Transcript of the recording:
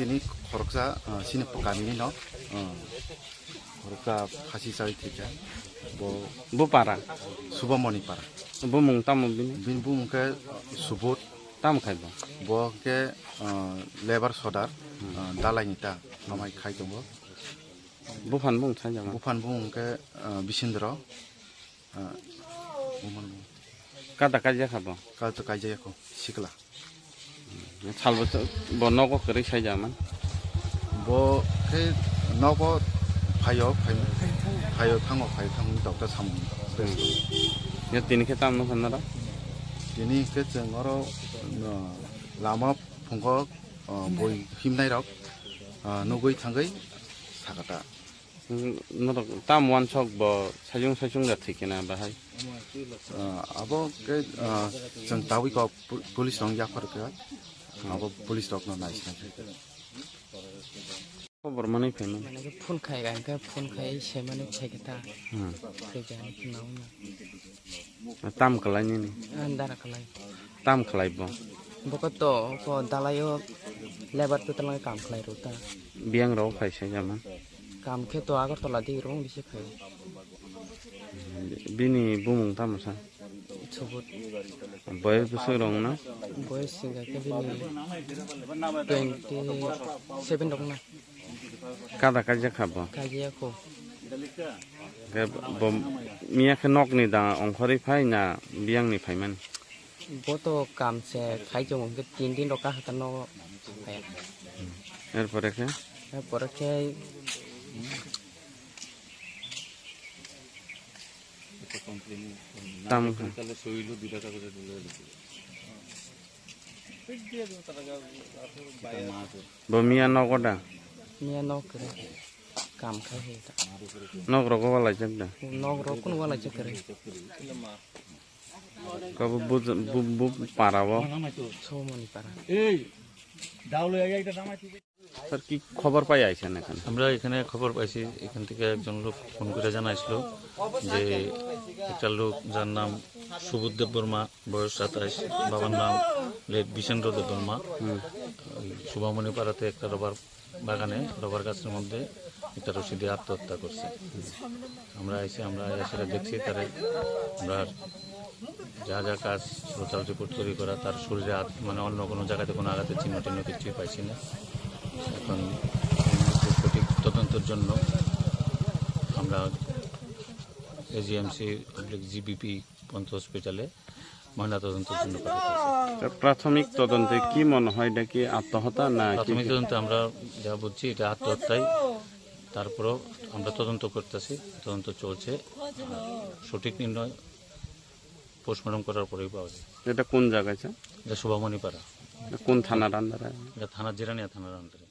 তিনি খরকজা সিনে গামিনি ন খরকজা ফাঁসি চাই থিকা Bupara. Subamoni para Bumung tamu bini. bin bum ke subut Tam khaibo. bo ke lebar sodar dalai nita amai khai dong Bufan bung saja mah. bufan bum ke bisindro buman Kata kaja khabo. kal to kai jaya ko sikla Salbo bono ko keri saja man. bo ke nobo phayo thango doctor sam Ya tini ke tam no khanara. ini ke jengoro lama phungko boi himnai rok nugoi thangai sakata No tam wan sok bo sajung ga thikena bahai. abo ke jeng tawi ko police rong yakar ke abo police rok no nais na Khobor mani phema. Mana ke phun khai gan ke phun khai se mane khai kita. Ke jan nau na. Tam kalai ni. Andara kalai. Tam khalai bo. Boko to ko dalayo lebar tu talang kam khlai ruta. Biang ro khai saja man. Kam ke to agar tola di rong bisi khai. Bini bumung tam sa. Subut Boy busu rong na. boy singa ke bini 27 dong na. Kata kaja khabo. Kaji ko Ke bom mia ke nok ni da ongkhori phai na biang ni phai man. boto kam se khai jong ke 3 din roka hatan no khai. Erpore ke Por ke tam bo mia nogoda nia no kre kam khai he ta. nok ro ko wala jagda. Nog ro kun wala chakre. Ko bu parabo. So mani para. Sir কি খবর পাই আইছেন এখানে? আমরা এখানে খবর পাইছি, এখান থেকে একজন লোক ফোন করে জানাইছিল যে একটা লোক যার নাম সুবোধ দেববর্মা, বয়স 27, বাবার নাম বিশেন্দ্র দেববর্মা, শুভমণি পাড়াতে একটা রবার বাগানে রবার গাছের মধ্যে একটা রশি দিয়ে আত্মহত্যা করছে। আমরা এসে দেখছি তারে আমরা যা কাজ সোশ্যাল রিপোর্ট তৈরি করা, তার শরীরে মানে অন্য কোনো জায়গাতে কোনো আঘাতের চিহ্ন টিহ্ন কিছুই পাইছি না। এখন সঠিক তদন্তের জন্য আমরা এজিএমসি জিবিপি পন্ত হসপিটালে ময়না তদন্তের জন্য পাঠাচ্ছি। প্রাথমিক তদন্তে কি মনে হয় এটা কি আত্মহত্যা না? প্রাথমিক তদন্তে আমরা যা বুঝছি এটা আত্মহত্যাই, তারপরেও আমরা তদন্ত করতেছি, তদন্ত চলছে, সঠিক নির্ণয় পোস্টমর্টম করার পরেই পাওয়া যায়। এটা কোন জায়গা? এটা শুভমণি পাড়া, কোন থানার আন্ডারে? এটা থানার জিরানিয়া থানার আন্ডারে।